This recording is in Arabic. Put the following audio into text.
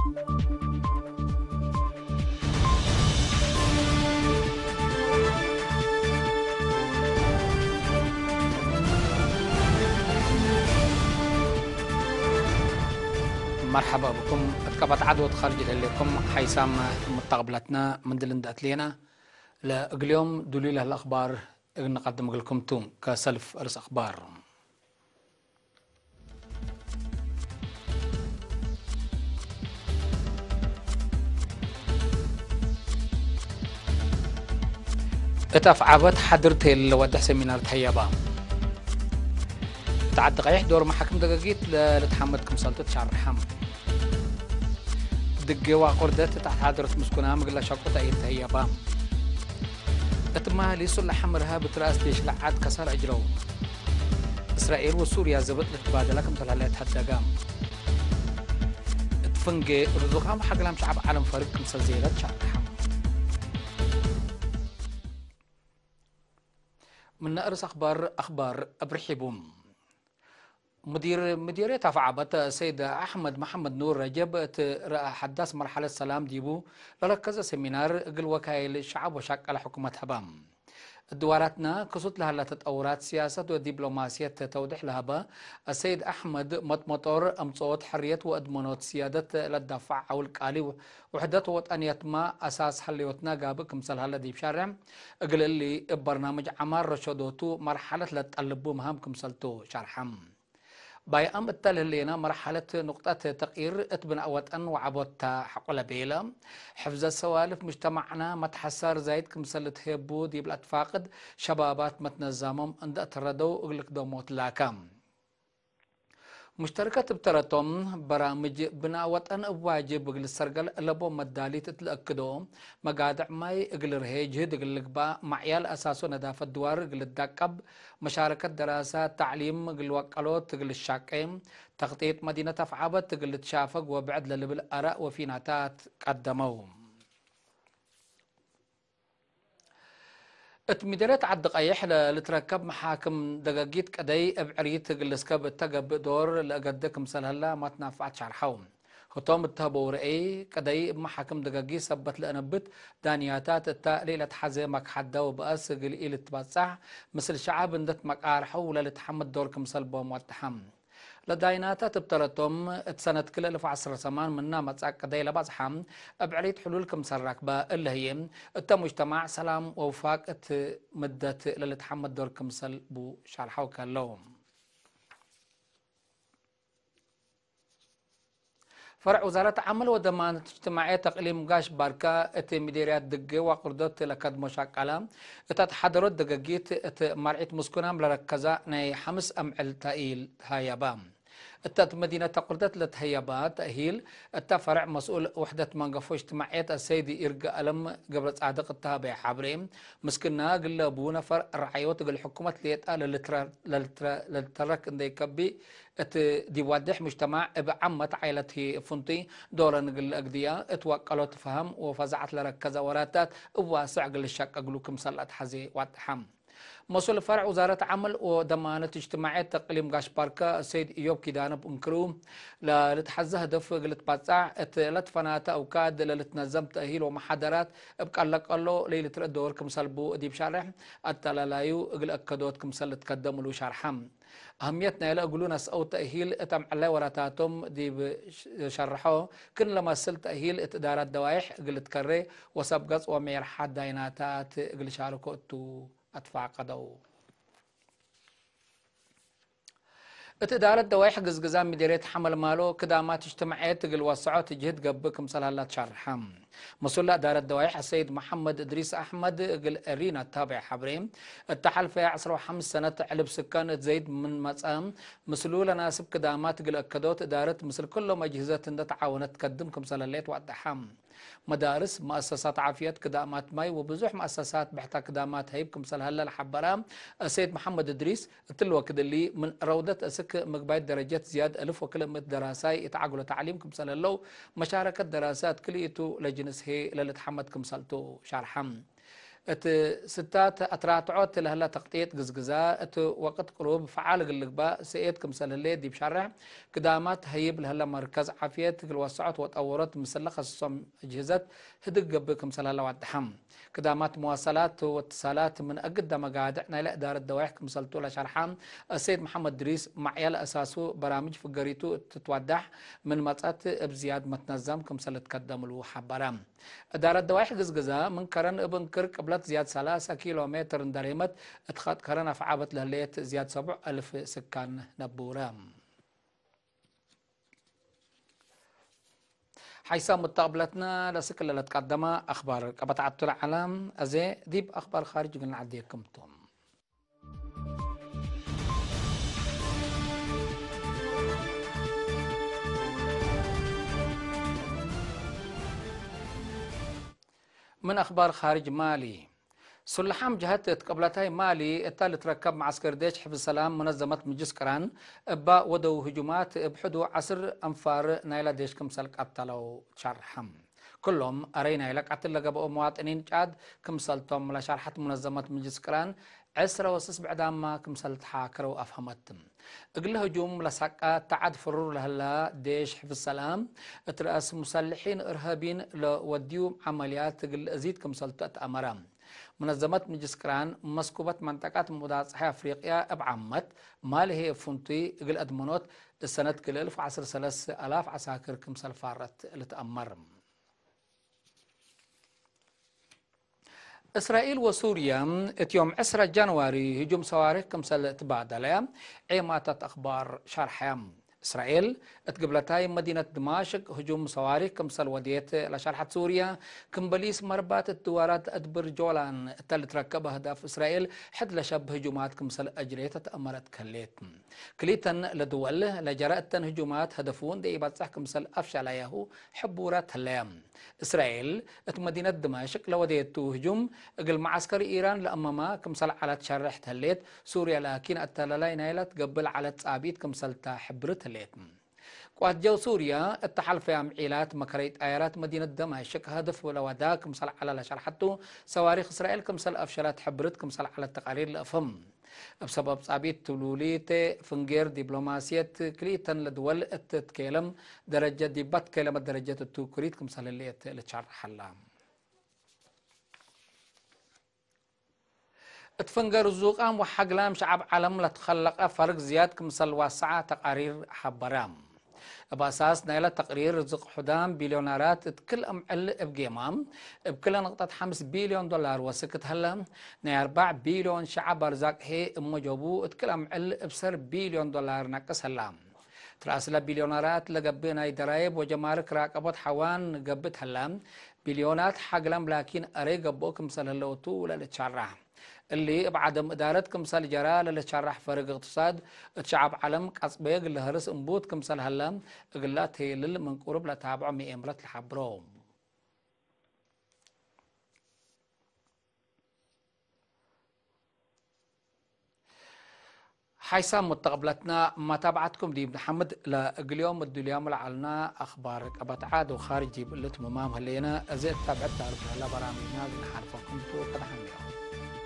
مرحبا بكم. اتكبت عدوى خارج لكم حيسام متقبلتنا من دلندات لينا اليوم دليل الاخبار نقدم لكم توم كسلف ارس اخبار. اتف عبت حضرت الودح سيمينار تهيبا تعد قيح دور محاكم دقاقيت لتحمدكم سلطة شعر رحم دقوا قردت تحت حضرت مسكونها مقلا شاقوة ايل تهيبا اتما ليسو لحمرها بتراس ديش لعاد كسر اجرو اسرائيل وسوريا زبط لتبادلكم تلالات هدقام اتفنقي رضوخام حق لهم شعب عالم فريقكم سلزيرات شعر رحم من نقرس اخبار ابرحبوم مديرية تفعبت سيد أحمد محمد نور رجب حدث مرحلة السلام ديبو لركز سيمينار قل وكايل الشعب وشاك على حكومة هبام دواراتنا كسوت لها لتطورات سياسة ودبلوماسية توضح لها با السيد أحمد مطمطور أمصوت حرية وأدمنوت سيادة للدفع أو القالي وحدة وطنية ما أساس حليوتنا قابك مثل هلا دي بشارع قل اللي برنامج عمار رشدوتو مرحلة لتقلبو مهام كمسلتو شرحم باي أم التلهلينا مرحلة نقطة تغيير اتبن أوطن وعبوت حقول بيلا حفظ السوالف مجتمعنا متحسر زايد كمسلة هيبو دي بالاتفاقد شبابات متنظمهم عند اتردو اغلق دوموت لاكام مشتركة بترتم برامج بنا وطن واجب اغل السرقل لبو مدالي تتلأكدو مقادع ماي اغل رهيج هيد اغل لقبا معيال اساسو ندافة دوار اغل الداقب مشاركة دراسات تعليم اغل وقالوت اغل الشاقيم تغطية مدينة فعبت اغل تشافق وبعد للبل أراء وفيناتات قدموهم اتمدرت عد قيح لتركب محاكم دقاقيت كدي ابعريت قلسكب التقب دور لقدكم سلهلا ما تنافعت شرحهم هتوم التهبو رأي كدي محاكم دقاقي سبت لأنبت دانياتات ليلة حزمك حدا وبأس قليل تبصح مثل شعب اندت مقارحو للتحمد دوركم سلبهم والتحم لدايناتات بترتم سنة كل 1008 منا متساق قدي لبازحام ابعريت حلولكم سراكبا اللي هي مجتمع سلام ووفاق مدة للتحمد دوركم سلبو شارحو كاللوم فرع وزارة عمل ودمان اجتماعية تقليم قاش باركا ات مديريات دقة وقردت لكاد مشاكلة اتحضرت دقاقيت ات مرعيت مسكونام لركزا ناي حمس امعل تايل هايبام التات مدينة قردت لتهيبات تأهيل التفرع مسؤول وحدة منقفو اجتماعية السيدي إرقى ألم قبل صادق التابع حبريم مسكنا قل أبونا فرع رعيوت قل حكومة ليتا للترك اندي كبي ات دي وادح مجتمع بعمت عائلته فنتي دورا نقل أقدية اتوقلوا تفهم وفزعت لركزة وراتات واسع قل الشك أقلوكم سلات حزي واتحم مسؤول فرع وزارة عمل ودمانة اجتماعية تقليم قاش باركا السيد إيوب كيدانا بانكرو لتحزه هدف قلت باتسع لتفناتا أو كاد لتنظم تأهيل ومحاضرات ابقى لك الله ليلة الدور كمسلبو دي بشارح التلالايو اقل أكدوت كمسل تقدموا له شرحم أهميتنا إلى أقولون أو تأهيل اتم على وراتاتهم دي بشرحوه كن لما سل تأهيل اتدارات دوايح قلت كري وسبقص ومير حد دايناتات قل شاركوتو أدفع قدو اتدارت دوايح قزقزان مديرية حمل مالو كدامات اجتماعية تقل وسعوت تجهد قبكم سلالة شرحم مسؤول دارت دوايح السيد محمد إدريس أحمد قل أرينا التابع حبريم التحل في 15 سنة علب سكان تزيد من مطعم مسؤول ناسب كدامات قل أكدوت دارت مثل كل أجهزة تعاونت تقدمكم سلالات وأدحم مدارس مؤسسات عافية كدامات ماي وبزوح مؤسسات بحتى كدامات هيبكم سلهلا الحبرام السيد محمد إدريس تلوك اللي من روضة أسك مقبايد درجات زياد ألف وكلمة دراساي يتعقلوا تعليمكم سلالو مشاركة دراسات كليتو لجنس هي للتحمدكم سلتو شارحم ستات أتراتعوت لهلا تقطيت جزجزا وقت قلوب فعال قلقبا سيد كمسل اللي دي بشرع قدامات هيب لهلا مركز عافية الوسعت وتطورت مسلخة الصم أجهزة هدق قبكم سلالة وعدحم قدامات مواصلات واتصالات من أقد مقادعنا إلى إدارة دوائح مسلتو لشرحام السيد محمد دريس معيال أساسو برامج فقريتو تتودح من مطات بزياد متنظم كمسل تقدم له حبرام إدارة دوائح قزقزا من كرن ابن كرك قبلت زياد 3 كيلومتر دريمت اتخذ كرن أفعابت لهليت زياد 7000 سكان نبورام حيث متقبلتنا لسكل اللي تقدم أخبار قبطعت العالم أزي ديب أخبار خارج قلنا عديكم توم من أخبار خارج مالي سلحام جهات قبلتها مالي التالي تركب معسكر ديش حفظ السلام منظمة مجلس كران با ودو هجومات بحدو 10 أنفار نايلا ديش كمسل قتلوا شرحم كلهم أرينا لك قتل لقبوا مواطنين جاد كمسلتهم لشرحة منظمة مجلس كران 10 وسس بعدام ما كمسل تحاكروا أفهمتهم اقل هجوم لساقا تعد فرور لهلا ديش حفظ السلام ترأس مسلحين إرهابين لوديو عمليات اقل أزيد كمسل تأمرام منظمة مجلس كران مسكوبة منطقة مداصحة أفريقيا أبعمت مال هي فونتي قل أدمنوت السنة كل 1010 عساكر كمسل فارت لتأمر إسرائيل وسوريا يوم 10 جانوري هجوم صواريخ كمسل تبادل عيماتت أخبار شرحهم إسرائيل اتقبلتها مدينة دمشق هجوم صواريخ كمسل وديت لشرحة سوريا كمبليس مربات الدوارات أدبر جولان التالي تركبها هدف إسرائيل حد لشب هجومات كمسل أجريت تأمرت كليتن لدول لجرأت هجومات هدفون دي بتصح كمسل أفشل ياهو حبورات هلايام إسرائيل مدينة دمشق لوديت هجوم قل معسكر إيران لأمما كمسل على تشرح تهليت سوريا لكن التلالاي نايلت قبل على تصابيت كمسل تحبرت قوات جو سوريا التحالف عيلات مكريت آيرات مدينة دمشق هدف ولودا كمسل على لشرحته صواريخ إسرائيل كمسل أفشلات حبرت كمسل على التقارير الأفهم بسبب صعبيت تلوليت فنجير دبلوماسية كليتن لدول تتكلم درجة ديبات كلمة درجة التوكريت كمسل اللي تشرح الله اتفنجر الزوقام وحقلام شعب عالم لتخلق فرق زياد كمسل واسعة تقارير حبرام بأساس نايلة تقرير رزق حدام بليونارات كل أمعل بقيمام بكل نقطة 5 بليون دولار وسكت هلا ناي 4 بليون شعب رزق هي مجابو كل أمعل بسر بليون دولار نقص هلا تراسل بليونارات لقبنا درايب وجمارك راقبت حوان قبت هلا بليونات حقلام لكن أري قبوك مسل اللوتو ولا لتشرح اللي بعدم إدارتكم سال جرال اللي تشرح فرق اقتصاد الشعب علم قصبيق اللي هرس انبوتكم سال هلام قلات هي لل من قرب لتابعوا مئمرات الحبروم حيسام متقبلتنا ما تابعتكم دي محمد اليوم اليوم لعلنا اخبار ابتعاد وخارجي بلت ممام هلينا ازيد تابعت تعرف هلا برامجنا اللي حرفكم تو قد حملوا